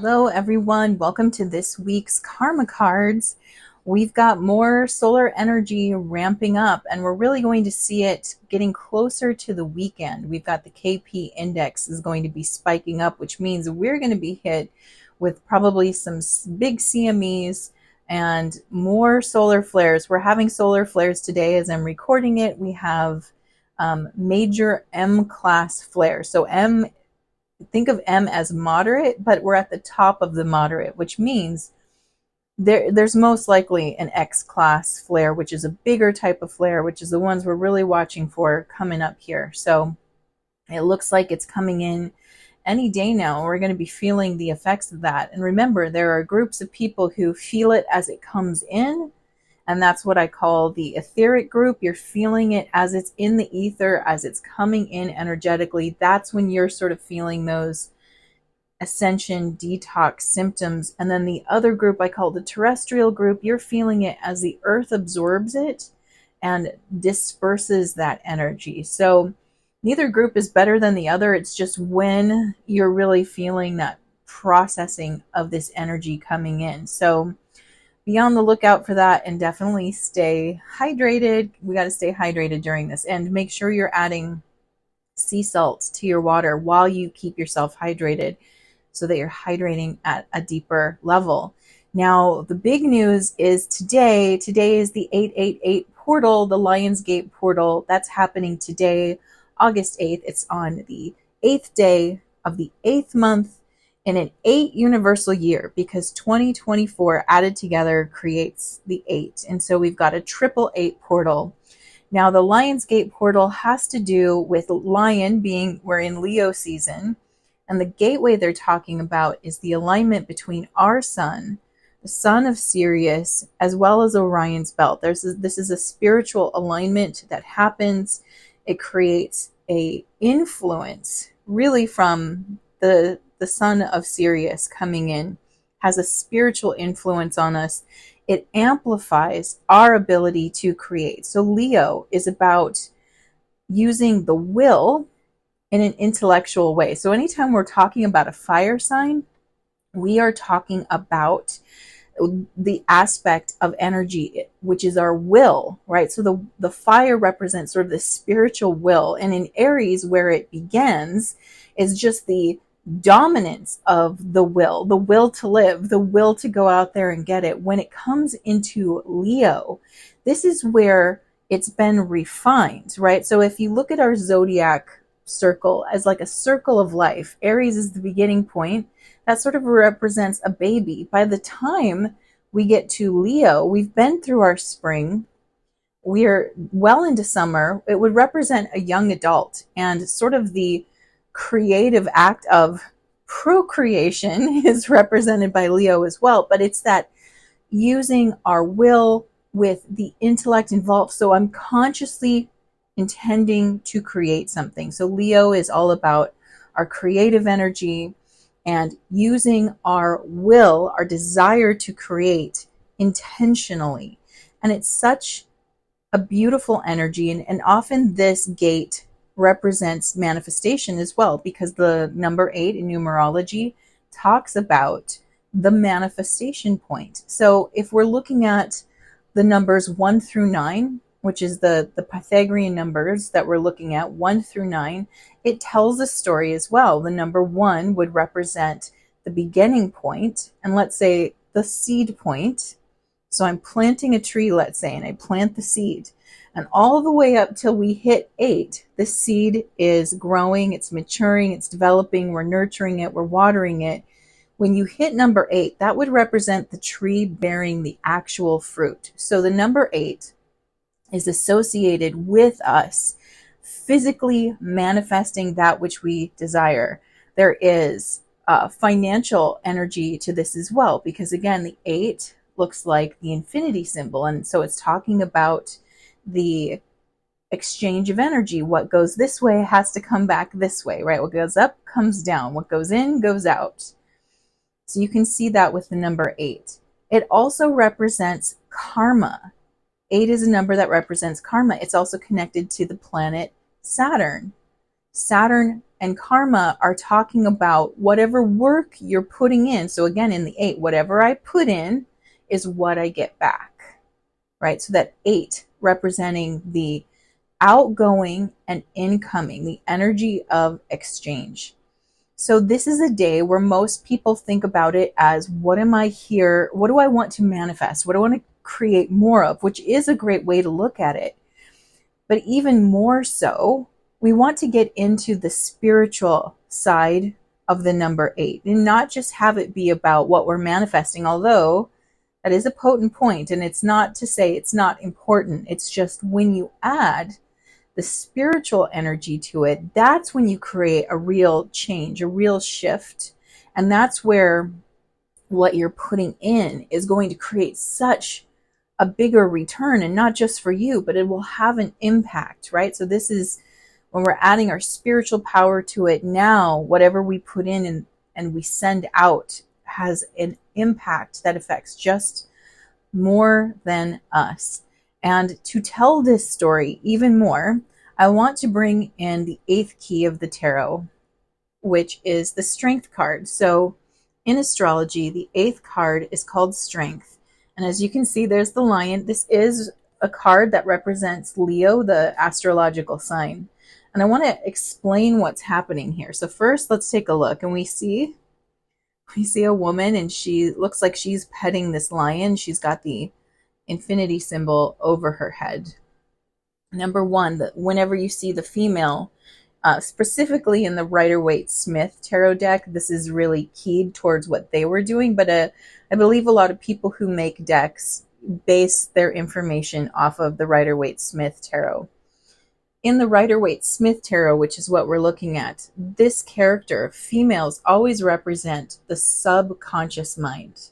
Hello, everyone. Welcome to this week's Karma Cards. We've got more solar energy ramping up, and we're really going to see it getting closer to the weekend. We've got the KP index is going to be spiking up, which means we're going to be hit with probably some big CMEs and more solar flares. We're having solar flares today as I'm recording it. We have major M class flares. So think of M as moderate, but we're at the top of the moderate, which means there's most likely an X class flare, which is a bigger type of flare, which is the ones we're really watching for coming up here. So it looks like it's coming in any day now. We're going to be feeling the effects of that. And remember, there are groups of people who feel it as it comes in, and that's what I call the etheric group. You're feeling it as it's in the ether, as it's coming in energetically. That's when you're sort of feeling those ascension detox symptoms. And then the other group I call the terrestrial group. You're feeling it as the earth absorbs it and disperses that energy. So neither group is better than the other. It's just when you're really feeling that processing of this energy coming in. So be on the lookout for that, and definitely stay hydrated. We got to stay hydrated during this, and make sure you're adding sea salts to your water while you keep yourself hydrated so that you're hydrating at a deeper level. Now, the big news is today is the 888 portal, the Lionsgate portal. That's happening today, August 8th. It's on the 8th day of the 8th month in an 8 universal year, because 2024 added together creates the 8. And so we've got a 888 portal. Now, the Lionsgate portal has to do with lion being, we're in Leo season, and the gateway they're talking about is the alignment between our sun, the sun of Sirius, as well as Orion's belt. This is a spiritual alignment that happens. It creates a influence really from the sun of Sirius coming in, has a spiritual influence on us. It amplifies our ability to create. So Leo is about using the will in an intellectual way. So anytime we're talking about a fire sign, we are talking about the aspect of energy, which is our will, right? So the fire represents sort of the spiritual will. And in Aries, where it begins, is just the dominance of the will to live, the will to go out there and get it. When it comes into Leo, this is where it's been refined, right? So if you look at our zodiac circle as like a circle of life, Aries is the beginning point. That sort of represents a baby. By the time we get to Leo, we've been through our spring. We're well into summer. It would represent a young adult, and sort of the creative act of procreation is represented by Leo as well. But it's that using our will with the intellect involved. So I'm consciously intending to create something. So Leo is all about our creative energy and using our will, our desire to create intentionally. And it's such a beautiful energy. And often this gate represents manifestation as well, because the number 8 in numerology talks about the manifestation point. So if we're looking at the numbers 1 through 9, which is the Pythagorean numbers that we're looking at, 1 through 9, it tells a story as well. The number 1 would represent the beginning point, and let's say the seed point. So I'm planting a tree, let's say, and I plant the seed. And all the way up till we hit 8, the seed is growing, it's maturing, it's developing, we're nurturing it, we're watering it. When you hit number 8, that would represent the tree bearing the actual fruit. So the number 8 is associated with us physically manifesting that which we desire. There is financial energy to this as well, because again, the 8 looks like the infinity symbol. And so it's talking about the exchange of energy. What goes this way has to come back this way, right? What goes up comes down. What goes in goes out. So you can see that with the number 8. It also represents karma. 8 is a number that represents karma. It's also connected to the planet Saturn. Saturn and karma are talking about whatever work you're putting in. So again, in the 8, whatever I put in is what I get back, right? So that 8 representing the outgoing and incoming, the energy of exchange. So this is a day where most people think about it as, what am I here? What do I want to manifest? What do I want to create more of? Which is a great way to look at it. But even more so, we want to get into the spiritual side of the number 8 and not just have it be about what we're manifesting, although that is a potent point, and it's not to say it's not important. It's just when you add the spiritual energy to it, that's when you create a real change, a real shift. And that's where what you're putting in is going to create such a bigger return, and not just for you, but it will have an impact, right? So this is when we're adding our spiritual power to it. Now, whatever we put in and we send out has an impact that affects just more than us. And to tell this story even more, I want to bring in the 8th key of the tarot, which is the Strength card. So in astrology, the 8th card is called Strength. And as you can see, there's the lion. This is a card that represents Leo, the astrological sign. And I want to explain what's happening here. So first, let's take a look. And we see a woman, and she looks like she's petting this lion. She's got the infinity symbol over her head. Number one, whenever you see the female, specifically in the Rider-Waite-Smith tarot deck, this is really keyed towards what they were doing. But I believe a lot of people who make decks base their information off of the Rider-Waite-Smith tarot. In the Rider-Waite-Smith tarot, which is what we're looking at, this character, females, always represent the subconscious mind.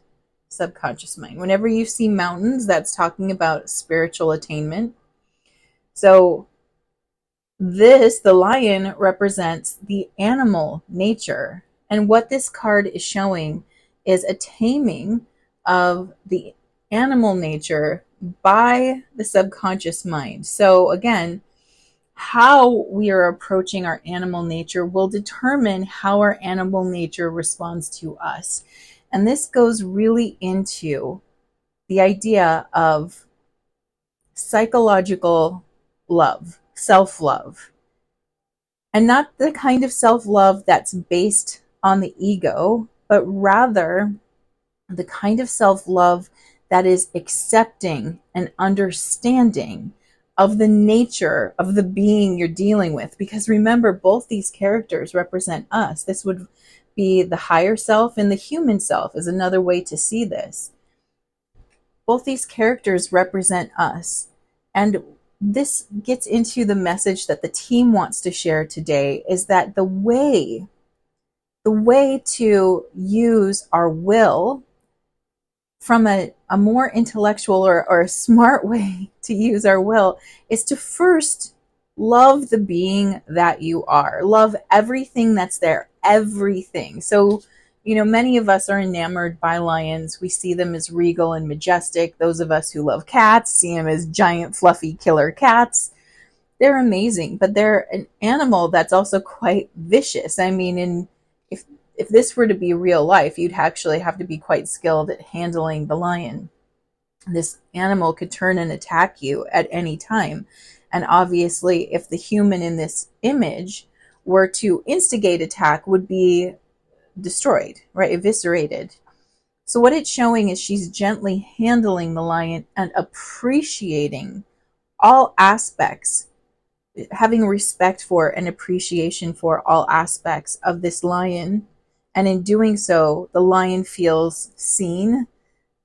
Subconscious mind. Whenever you see mountains, that's talking about spiritual attainment. So the lion represents the animal nature. And what this card is showing is a taming of the animal nature by the subconscious mind. So again, how we are approaching our animal nature will determine how our animal nature responds to us. And this goes really into the idea of psychological love, self-love. And not the kind of self-love that's based on the ego, but rather the kind of self-love that is accepting and understanding of the nature of the being you're dealing with. Because remember, both these characters represent us. This would be the higher self, and the human self is another way to see this. Both these characters represent us. And this gets into the message that the team wants to share today, is that the way to use our will from a more intellectual or a smart way to use our will is to first love the being that you are. Love everything that's there, everything. So, many of us are enamored by lions. We see them as regal and majestic. Those of us who love cats see them as giant, fluffy killer cats. They're amazing, but they're an animal that's also quite vicious. I mean, if this were to be real life, you'd actually have to be quite skilled at handling the lion. This animal could turn and attack you at any time. And obviously, if the human in this image were to instigate attack, would be destroyed, right? Eviscerated. So what it's showing is she's gently handling the lion and appreciating all aspects, having respect for and appreciation for all aspects of this lion. And in doing so, the lion feels seen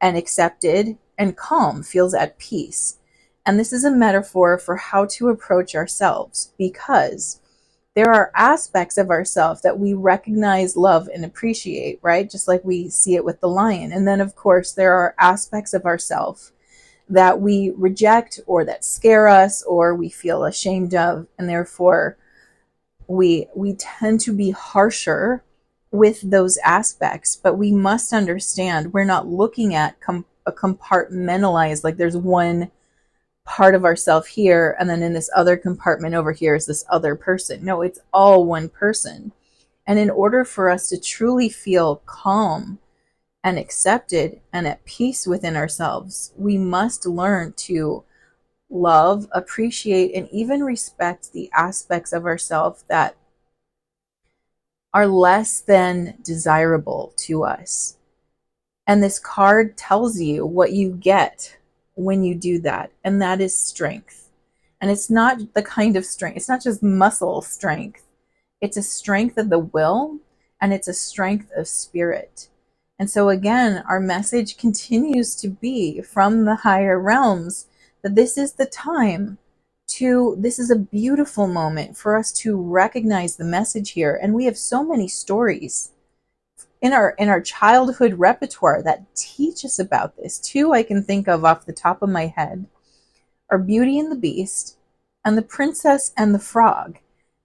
and accepted and calm, feels at peace. And this is a metaphor for how to approach ourselves, because there are aspects of ourselves that we recognize, love, and appreciate, right? Just like we see it with the lion. And then, of course, there are aspects of ourselves that we reject, or that scare us, or we feel ashamed of. And therefore, we tend to be harsher with those aspects. But we must understand we're not looking at a compartmentalized, like there's one part of ourself here, and then in this other compartment over here is this other person. No, it's all one person. And in order for us to truly feel calm and accepted and at peace within ourselves, we must learn to love, appreciate, and even respect the aspects of ourselves that are less than desirable to us. And this card tells you what you get when you do that, and that is strength. And it's not the kind of strength, it's not just muscle strength. It's a strength of the will, and it's a strength of spirit. And so again, our message continues to be from the higher realms that this is the time this is a beautiful moment for us to recognize the message here. And we have so many stories in our childhood repertoire that teach us about this. Two I can think of off the top of my head are Beauty and the Beast and The Princess and the Frog.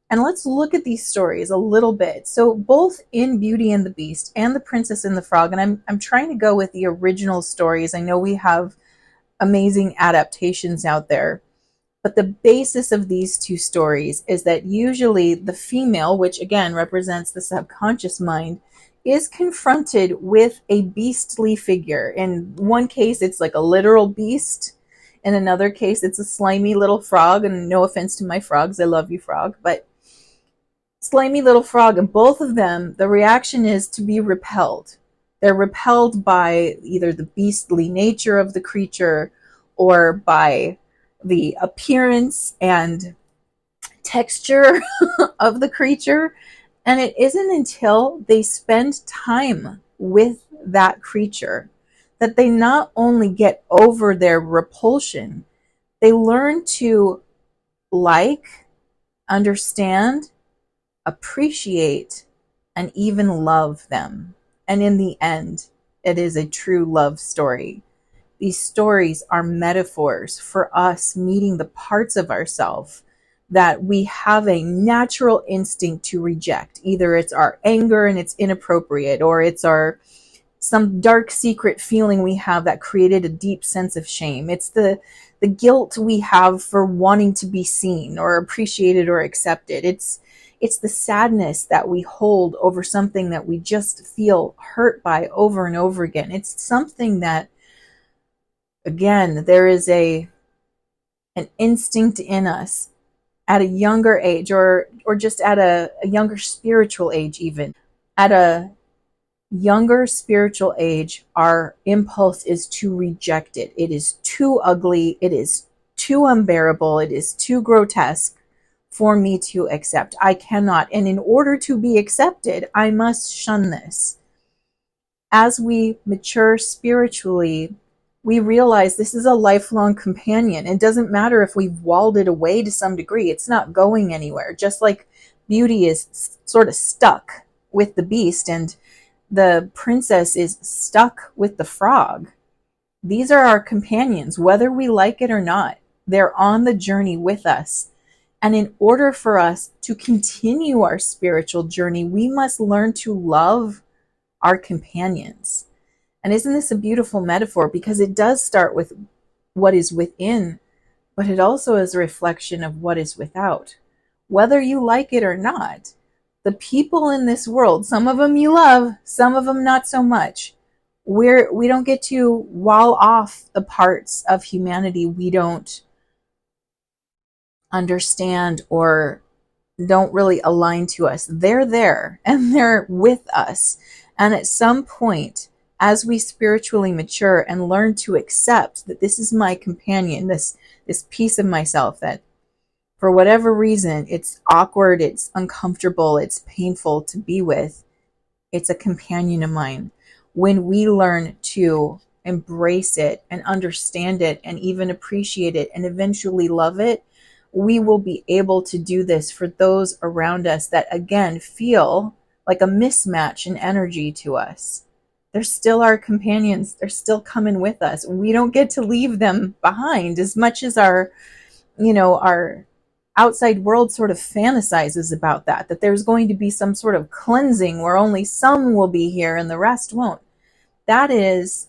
And let's look at these stories a little bit. So both in Beauty and the Beast and The Princess and the Frog, and I'm trying to go with the original stories. I know we have amazing adaptations out there, but the basis of these two stories is that usually the female, which again represents the subconscious mind, is confronted with a beastly figure. In one case, it's like a literal beast. In another case, it's a slimy little frog. And no offense to my frogs, I love you, frog, but slimy little frog. And both of them, the reaction is to be repelled. They're repelled by either the beastly nature of the creature or by the appearance and texture of the creature. And it isn't until they spend time with that creature that they not only get over their repulsion, they learn to like, understand, appreciate, and even love them. And in the end, it is a true love story. These stories are metaphors for us meeting the parts of ourselves that we have a natural instinct to reject. Either it's our anger and it's inappropriate, or it's some dark secret feeling we have that created a deep sense of shame. It's the guilt we have for wanting to be seen or appreciated or accepted. It's the sadness that we hold over something that we just feel hurt by over and over again. It's something that, again, there is an instinct in us at a younger age, or just at a younger spiritual age even. At a younger spiritual age, our impulse is to reject it. It is too ugly. It is too unbearable. It is too grotesque for me to accept. I cannot. And in order to be accepted, I must shun this. As we mature spiritually, we realize this is a lifelong companion. It doesn't matter if we've walled it away to some degree. It's not going anywhere. Just like Beauty is sort of stuck with the beast and the princess is stuck with the frog. These are our companions, whether we like it or not. They're on the journey with us. And in order for us to continue our spiritual journey, we must learn to love our companions. And isn't this a beautiful metaphor? Because it does start with what is within, but it also is a reflection of what is without. Whether you like it or not, the people in this world, some of them you love, some of them not so much. We don't get to wall off the parts of humanity we don't understand or don't really align to us. They're there and they're with us. And at some point, as we spiritually mature and learn to accept that this is my companion, this piece of myself that for whatever reason, it's awkward, it's uncomfortable, it's painful to be with, it's a companion of mine. When we learn to embrace it and understand it and even appreciate it and eventually love it, we will be able to do this for those around us that, again, feel like a mismatch in energy to us. They're still our companions. They're still coming with us. We don't get to leave them behind as much as our outside world sort of fantasizes about that there's going to be some sort of cleansing where only some will be here and the rest won't. That is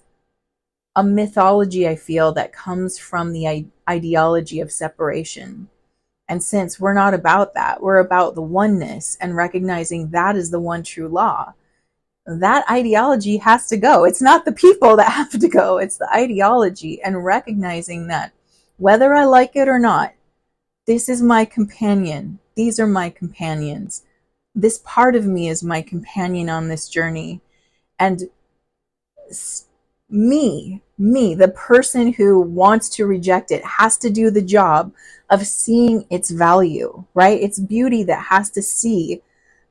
a mythology, I feel, that comes from the ideology of separation. And since we're not about that, we're about the oneness and recognizing that is the one true law. That ideology has to go. It's not the people that have to go, it's the ideology, and recognizing that whether I like it or not, this is my companion. These are my companions. This part of me is my companion on this journey. And me, the person who wants to reject it, has to do the job of seeing its value, right? It's beauty that has to see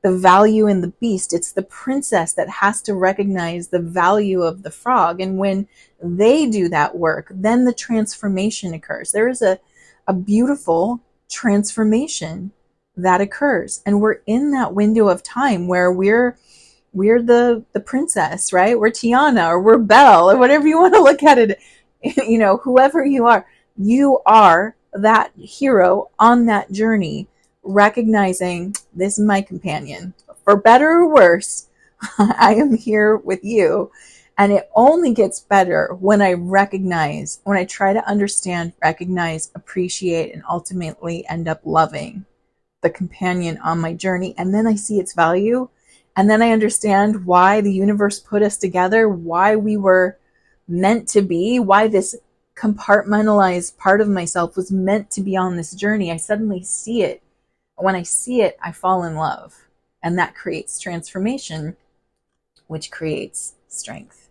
the value in the beast. It's the princess that has to recognize the value of the frog. And when they do that work, then the transformation occurs. There is a beautiful transformation that occurs. And we're in that window of time where we're the princess, right? We're Tiana, or we're Belle, or whatever you want to look at it. You know, whoever you are that hero on that journey, recognizing this is my companion. For better or worse, I am here with you. And it only gets better when I try to understand, recognize, appreciate, and ultimately end up loving the companion on my journey. And then I see its value. And then I understand why the universe put us together, why we were meant to be, why this compartmentalized part of myself was meant to be on this journey. I suddenly see it. When I see it, I fall in love. And that creates transformation, which creates strength.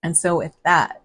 And so with that,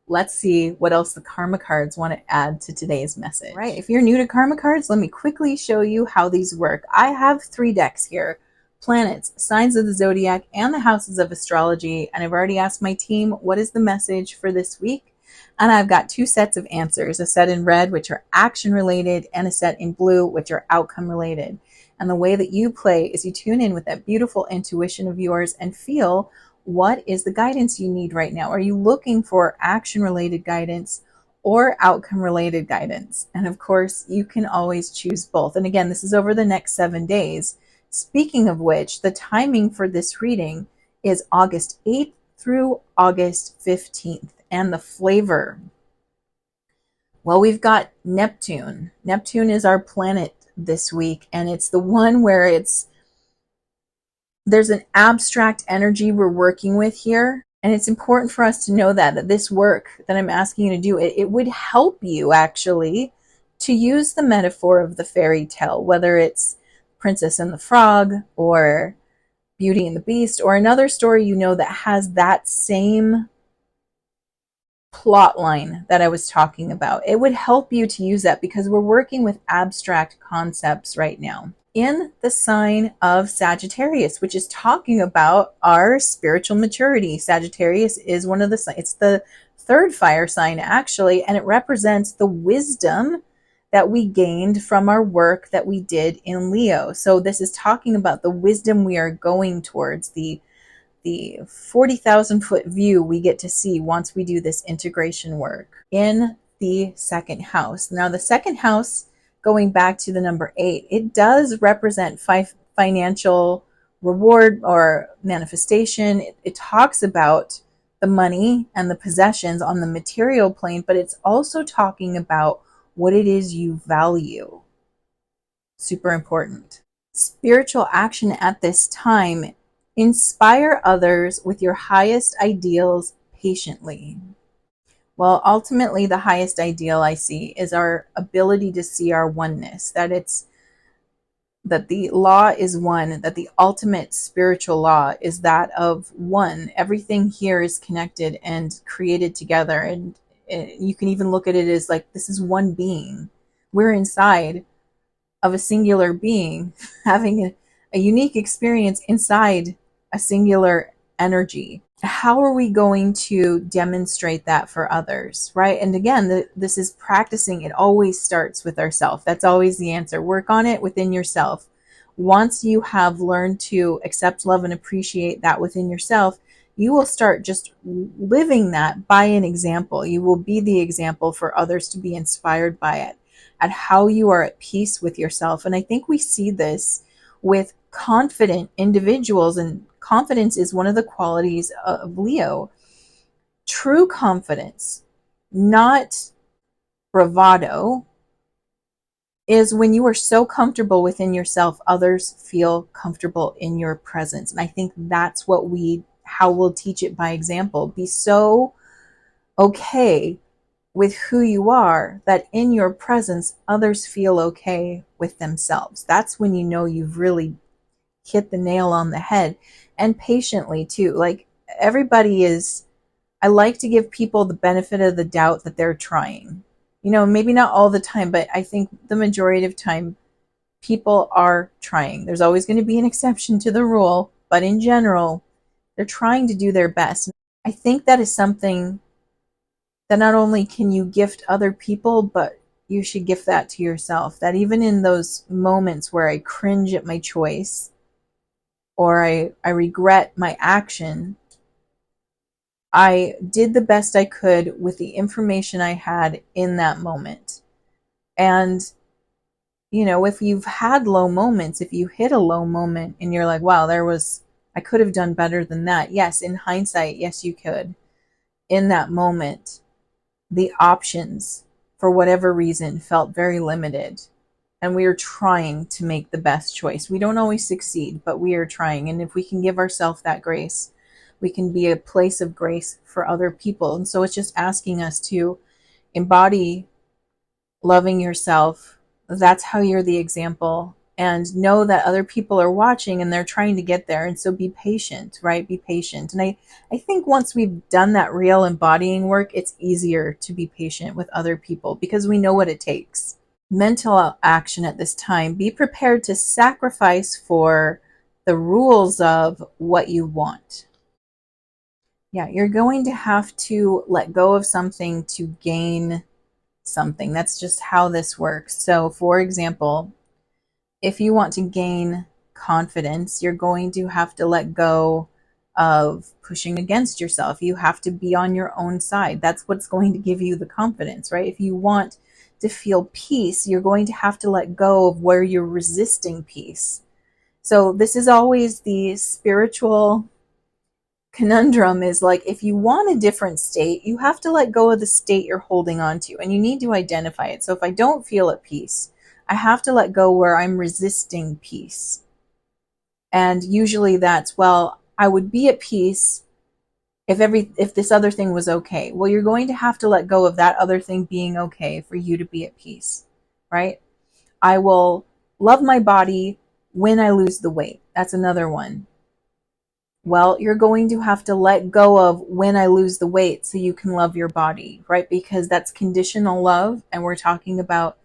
let's see what else the karma cards want to add to today's message. Right. If you're new to karma cards, let me quickly show you how these work. I have 3 decks here: planets, signs of the zodiac, and the houses of astrology. And I've already asked my team, what is the message for this week? And I've got 2 sets of answers, a set in red, which are action related, and a set in blue, which are outcome related. And the way that you play is you tune in with that beautiful intuition of yours and feel what is the guidance you need right now. Are you looking for action related guidance or outcome related guidance? And of course, you can always choose both. And again, this is over the next 7 days. Speaking of which, the timing for this reading is August 8th through August 15th. And the flavor, well, we've got Neptune. Neptune is our planet this week, and it's the one where there's an abstract energy we're working with here. And it's important for us to know that this work that I'm asking you to do, it would help you actually to use the metaphor of the fairy tale, whether it's Princess and the Frog or Beauty and the Beast, or another story you know that has that same plot line that I was talking about. It would help you to use that because we're working with abstract concepts right now. In the sign of Sagittarius, which is talking about our spiritual maturity. Sagittarius is one of it's the 3rd fire sign actually, and it represents the wisdom that we gained from our work that we did in Leo. So this is talking about the wisdom we are going towards, the 40,000 foot view we get to see once we do this integration work in the 2nd house. Now, the 2nd house, going back to the number 8, it does represent financial reward or manifestation. It talks about the money and the possessions on the material plane, but it's also talking about what it is you value. Super important. Spiritual action at this time: inspire others with your highest ideals patiently. Well, ultimately, the highest ideal I see is our ability to see our oneness, that the law is one, that the ultimate spiritual law is that of one. Everything here is connected and created together. And you can even look at it as like, this is one being. We're inside of a singular being, having a unique experience inside a singular energy. How are we going to demonstrate that for others, right? And again, this is practicing. It always starts with ourselves. That's always the answer. Work on it within yourself. Once you have learned to accept, love, and appreciate that within yourself, you will start just living that by an example. You will be the example for others to be inspired by it, at how you are at peace with yourself. And I think we see this with confident individuals, and confidence is one of the qualities of Leo. True confidence, not bravado is when you are so comfortable within yourself, others feel comfortable in your presence. And I think that's how we'll teach it by example. Be so okay with who you are that in your presence, others feel okay with themselves. That's when you know you've really hit the nail on the head. And patiently too. Like I like to give people the benefit of the doubt that they're trying. Maybe not all the time, but I think the majority of time people are trying. There's always going to be an exception to the rule, but in general, they're trying to do their best. I think that is something that not only can you gift other people, but you should gift that to yourself. That even in those moments where I cringe at my choice or I regret my action, I did the best I could with the information I had in that moment. And, if you've had low moments, if you hit a low moment and you're like, wow, I could have done better than that. Yes, in hindsight, yes, you could. In that moment, the options, for whatever reason, felt very limited. And we are trying to make the best choice. We don't always succeed, but we are trying. And if we can give ourselves that grace, we can be a place of grace for other people. And so it's just asking us to embody loving yourself. That's how you're the example. And know that other people are watching and they're trying to get there. And so be patient, right? Be patient. And I think once we've done that real embodying work, it's easier to be patient with other people because we know what it takes. Mental action at this time. Be prepared to sacrifice for the rules of what you want. Yeah, you're going to have to let go of something to gain something. That's just how this works. So, for example, if you want to gain confidence, you're going to have to let go of pushing against yourself. You have to be on your own side. That's what's going to give you the confidence, right? If you want to feel peace, you're going to have to let go of where you're resisting peace. So this is always the spiritual conundrum, is like, if you want a different state, you have to let go of the state you're holding on to, and you need to identify it. So if I don't feel at peace, I have to let go where I'm resisting peace. And usually that's, well, I would be at peace if this other thing was okay. Well, you're going to have to let go of that other thing being okay for you to be at peace, right? I will love my body when I lose the weight. That's another one. Well, you're going to have to let go of when I lose the weight so you can love your body, right? Because that's conditional love, and we're talking about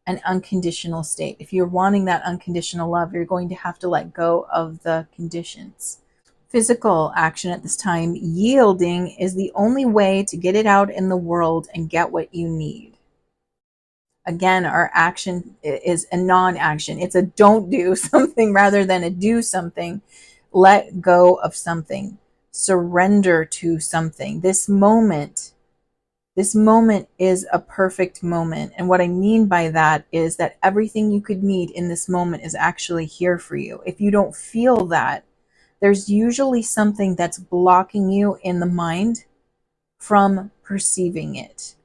an unconditional state. If you're wanting that unconditional love, you're going to have to let go of the conditions. Physical action at this time. Yielding is the only way to get it out in the world and get what you need. Again, our action is a non-action. It's a don't do something rather than a do something. Let go of something. Surrender to something. This moment is a perfect moment. And what I mean by that is that everything you could need in this moment is actually here for you. If you don't feel that, there's usually something that's blocking you in the mind from perceiving it.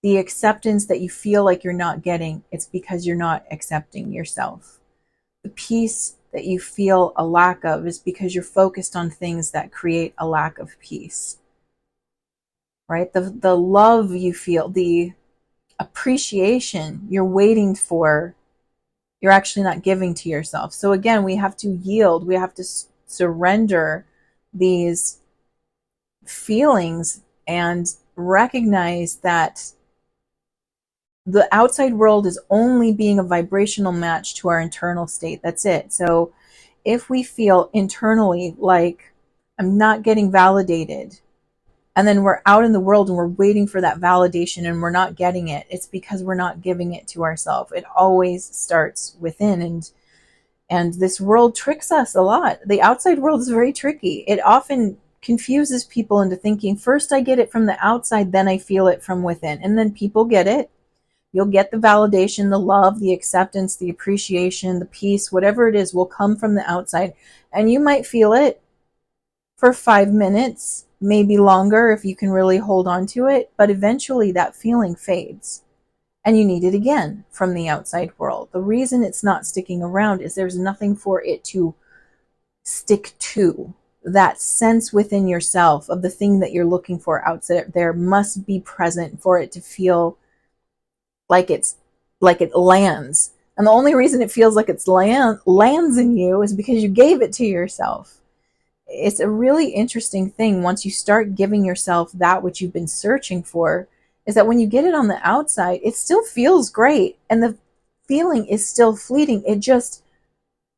The acceptance that you feel like you're not getting, it's because you're not accepting yourself. The peace that you feel a lack of is because you're focused on things that create a lack of peace. Right? The love you feel, the appreciation you're waiting for, you're actually not giving to yourself. So again, we have to yield. We have to surrender these feelings and recognize that the outside world is only being a vibrational match to our internal state. That's it. So if we feel internally like I'm not getting validated, and then we're out in the world and we're waiting for that validation and we're not getting it, it's because we're not giving it to ourselves. It always starts within. And this world tricks us a lot. The outside world is very tricky. It often confuses people into thinking, first I get it from the outside, then I feel it from within. And then people get it. You'll get the validation, the love, the acceptance, the appreciation, the peace, whatever it is will come from the outside. And you might feel it for 5 minutes, maybe longer if you can really hold on to it. But eventually that feeling fades. and you need it again from the outside world. The reason it's not sticking around is there's nothing for it to stick to. That sense within yourself of the thing that you're looking for outside there must be present for it to feel like it lands. And the only reason it feels like it's lands in you is because you gave it to yourself. It's a really interesting thing once you start giving yourself that which you've been searching for, is that when you get it on the outside, it still feels great. And the feeling is still fleeting.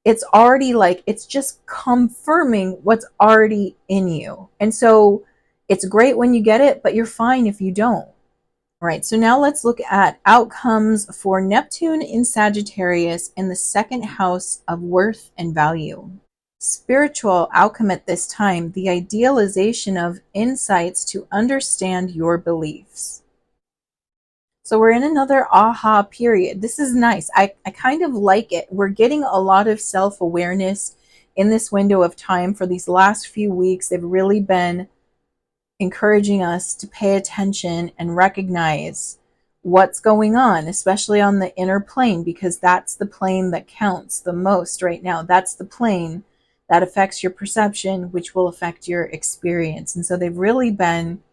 It's already like, it's just confirming what's already in you. And so it's great when you get it, but you're fine if you don't. Right, so now let's look at outcomes for Neptune in Sagittarius in the second house of worth and value. Spiritual outcome at this time, the idealization of insights to understand your beliefs. So we're in another aha period. This is nice. I kind of like it. We're getting a lot of self-awareness in this window of time for these last few weeks. They've really been encouraging us to pay attention and recognize what's going on, especially on the inner plane, because that's the plane that counts the most right now. That's the plane that affects your perception, which will affect your experience. And so they've really been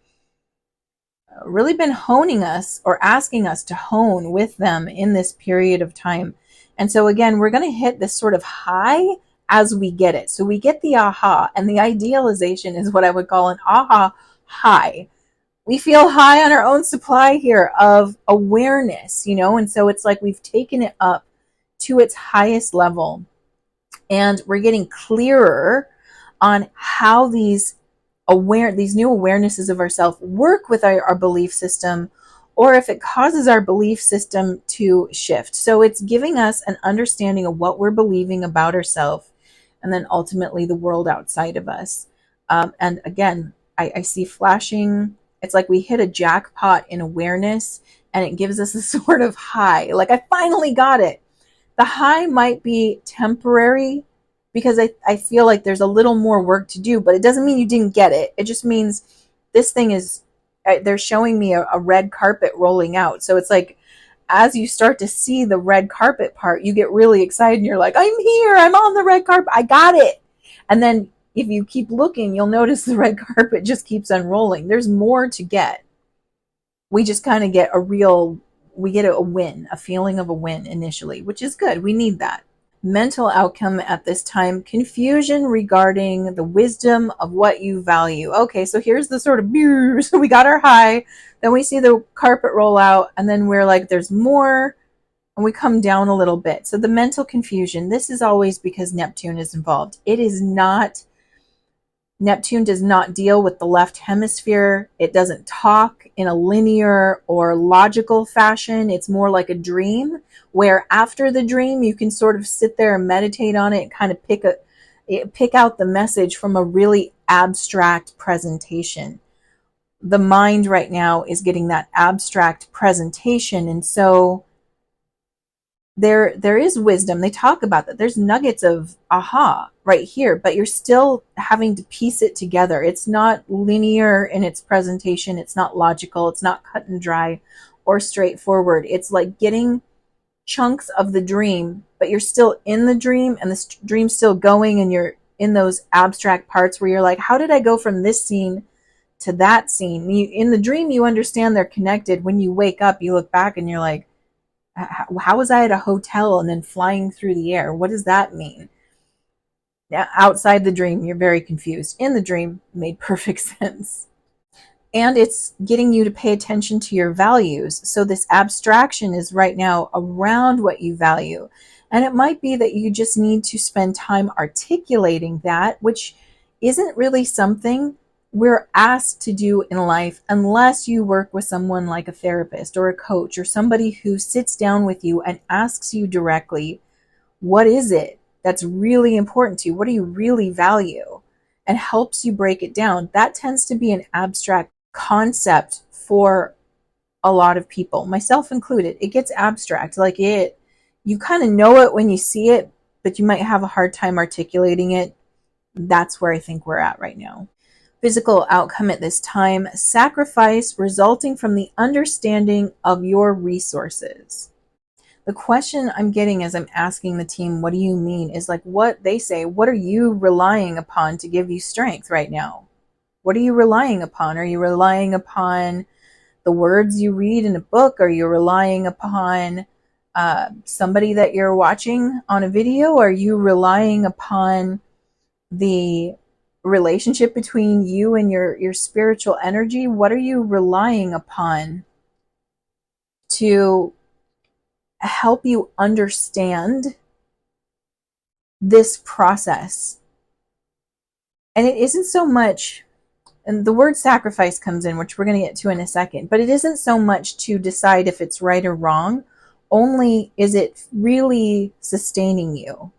honing us, or asking us to hone with them in this period of time. And so again, we're going to hit this sort of high as we get it. So we get the aha, and the idealization is what I would call an aha high. We feel high on our own supply here of awareness, and so it's like we've taken it up to its highest level, and we're getting clearer on how these new awarenesses of ourselves work with our belief system, or if it causes our belief system to shift. So it's giving us an understanding of what we're believing about ourselves, and then ultimately the world outside of us. And again, I see flashing. It's like we hit a jackpot in awareness, and it gives us a sort of high. Like, I finally got it. The high might be temporary, because I feel like there's a little more work to do, but it doesn't mean you didn't get it. It just means this thing is, they're showing me a red carpet rolling out. So it's like, as you start to see the red carpet part, you get really excited and you're like, I'm here, I'm on the red carpet, I got it. And then if you keep looking, you'll notice the red carpet just keeps unrolling. There's more to get. We just kind of get a win, a feeling of a win initially, which is good. We need that. Mental outcome at this time, confusion regarding the wisdom of what you value. Okay, so here's the sort of, so we got our high, then we see the carpet roll out, and then we're like, there's more, and we come down a little bit. So the mental confusion, this is always because Neptune is involved. Neptune does not deal with the left hemisphere. It doesn't talk in a linear or logical fashion. It's more like a dream, where after the dream, you can sort of sit there and meditate on it and kind of pick out the message from a really abstract presentation. The mind right now is getting that abstract presentation. And so there is wisdom. They talk about that. There's nuggets of aha right here, but you're still having to piece it together. It's not linear in its presentation. It's not logical. It's not cut and dry or straightforward. It's like getting chunks of the dream, but you're still in the dream, and the dream's still going, and you're in those abstract parts where you're like, how did I go from this scene to that scene? In the dream, you understand they're connected. When you wake up, you look back and you're like, how was I at a hotel and then flying through the air? What does that mean? Now, outside the dream, you're very confused. In the dream, made perfect sense. And it's getting you to pay attention to your values. So this abstraction is right now around what you value. And it might be that you just need to spend time articulating that, which isn't really something we're asked to do in life unless you work with someone like a therapist or a coach or somebody who sits down with you and asks you directly, what is it that's really important to you? What do you really value? And helps you break it down. That tends to be an abstract concept for a lot of people, myself included. It gets abstract. Like you kind of know it when you see it, but you might have a hard time articulating it. That's where I think we're at right now. Physical outcome at this time, sacrifice resulting from the understanding of your resources. The question I'm getting as I'm asking the team, what do you mean, is like what they say, what are you relying upon to give you strength right now? What are you relying upon? Are you relying upon the words you read in a book? Are you relying upon somebody that you're watching on a video? Are you relying upon the relationship between you and your spiritual energy? What are you relying upon to help you understand this process? And it isn't so much, and the word sacrifice comes in, which we're going to get to in a second, but it isn't so much to decide if it's right or wrong, only is it really sustaining you?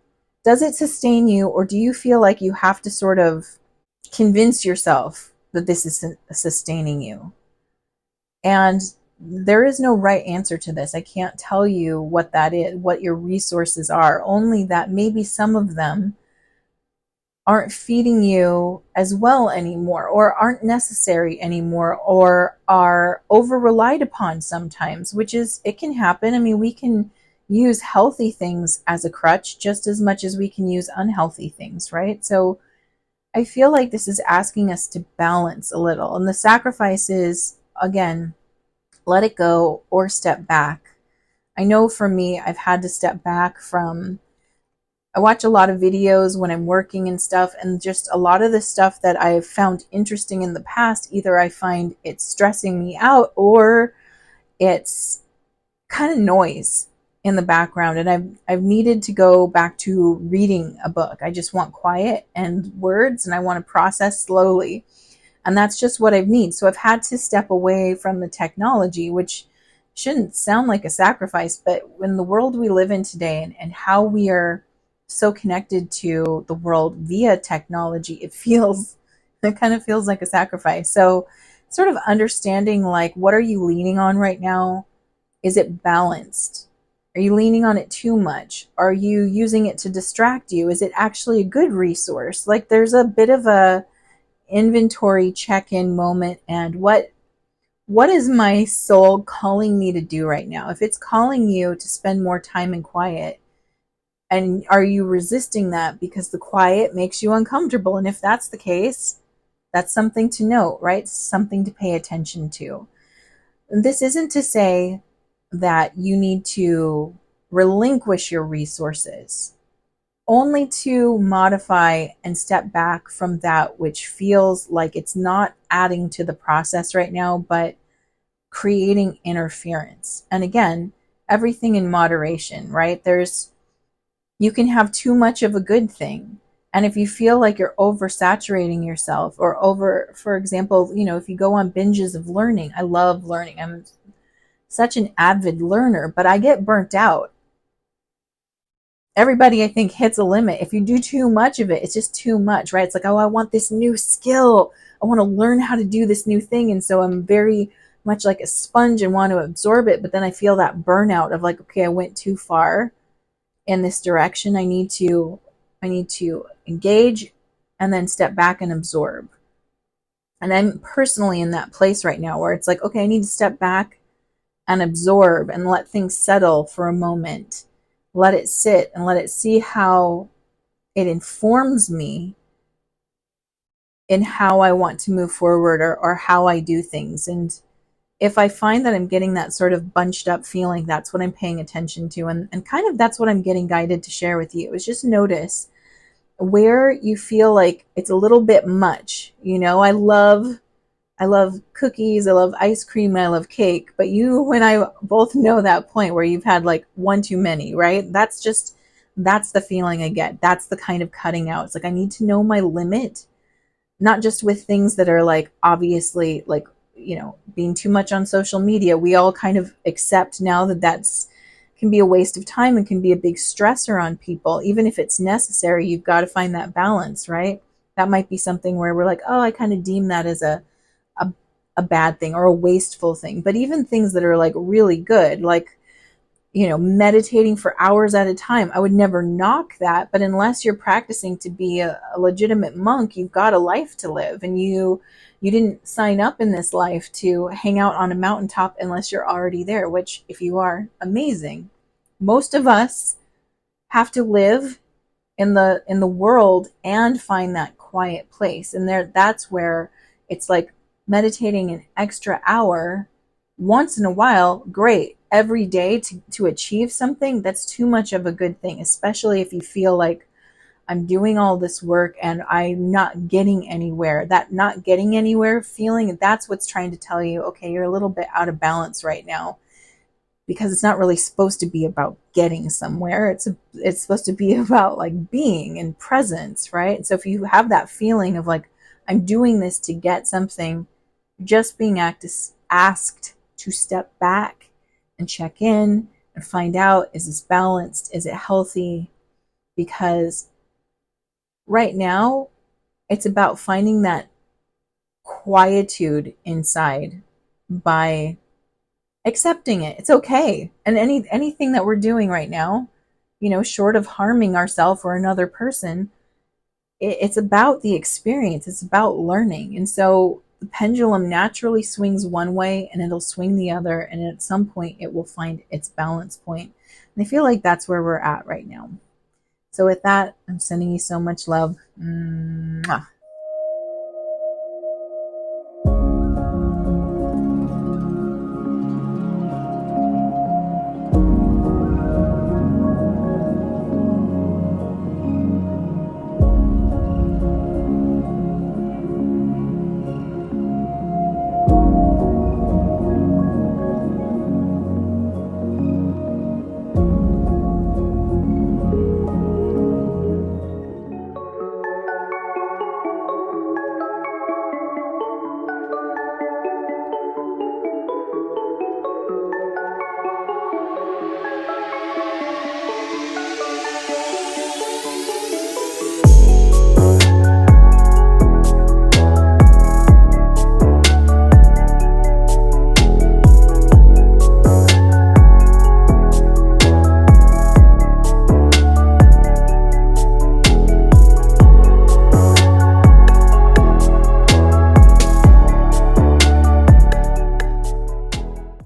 Does it sustain you, or do you feel like you have to sort of convince yourself that this is sustaining you? And there is no right answer to this. I can't tell you what that is, what your resources are, only that maybe some of them aren't feeding you as well anymore, or aren't necessary anymore, or are over relied upon sometimes, which is, it can happen. I mean, we can use healthy things as a crutch just as much as we can use unhealthy things, right? So I feel like this is asking us to balance a little. And the sacrifice is, again, let it go or step back. I know for me, I've had to step back from, I watch a lot of videos when I'm working and stuff, and just a lot of the stuff that I've found interesting in the past, either I find it's stressing me out or it's kind of noise in the background, and I've needed to go back to reading a book. I just want quiet and words, and I want to process slowly. And that's just what I need. So I've had to step away from the technology, which shouldn't sound like a sacrifice, but in the world we live in today, and how we are so connected to the world via technology, it kind of feels like a sacrifice. So sort of understanding, like, what are you leaning on right now? Is it balanced? Are you leaning on it too much? Are you using it to distract you? Is it actually a good resource? Like, there's a bit of a inventory check-in moment, and what is my soul calling me to do right now? If it's calling you to spend more time in quiet, and are you resisting that because the quiet makes you uncomfortable? And if that's the case, that's something to note, right? Something to pay attention to. And this isn't to say that you need to relinquish your resources, only to modify and step back from that which feels like it's not adding to the process right now, but creating interference. And again, everything in moderation, right? You can have too much of a good thing. And if you feel like you're oversaturating yourself, or for example, if you go on binges of learning, I love learning. I'm such an avid learner, but I get burnt out. Everybody, I think, hits a limit. If you do too much of it, it's just too much, right? It's like, oh, I want this new skill. I want to learn how to do this new thing. And so I'm very much like a sponge and want to absorb it. But then I feel that burnout of like, okay, I went too far in this direction. I need to engage and then step back and absorb. And I'm personally in that place right now where it's like, okay, I need to step back and absorb and let things settle for a moment. Let it sit and let it see how it informs me in how I want to move forward, or how I do things. And if I find that I'm getting that sort of bunched up feeling, that's what I'm paying attention to. And kind of that's what I'm getting guided to share with you, is just notice where you feel like it's a little bit much. I love cookies, I love ice cream, I love cake. But you and I both know that point where you've had like one too many, right? That's the feeling I get. That's the kind of cutting out. It's like, I need to know my limit, not just with things that are like obviously like, being too much on social media. We all kind of accept now that that's can be a waste of time and can be a big stressor on people. Even if it's necessary, you've got to find that balance, right? That might be something where we're like, oh, I kind of deem that as a bad thing or a wasteful thing. But even things that are like really good, like meditating for hours at a time. I would never knock that, but unless you're practicing to be a legitimate monk, you've got a life to live, and you didn't sign up in this life to hang out on a mountaintop unless you're already there, which if you are, amazing. Most of us have to live in the world and find that quiet place. And that's where it's like meditating an extra hour once in a while, great. Every day to achieve something, that's too much of a good thing, especially if you feel like I'm doing all this work and I'm not getting anywhere. That not getting anywhere feeling, that's what's trying to tell you, okay, you're a little bit out of balance right now, because it's not really supposed to be about getting somewhere. It's supposed to be about like being and presence, right? So if you have that feeling of like, I'm doing this to get something, just being asked to step back and check in and find out, is this balanced? Is it healthy? Because right now it's about finding that quietude inside by accepting it. It's okay. And anything that we're doing right now, short of harming ourselves or another person, it's about the experience. It's about learning. And so the pendulum naturally swings one way and it'll swing the other. And at some point it will find its balance point. And I feel like that's where we're at right now. So with that, I'm sending you so much love. Mwah.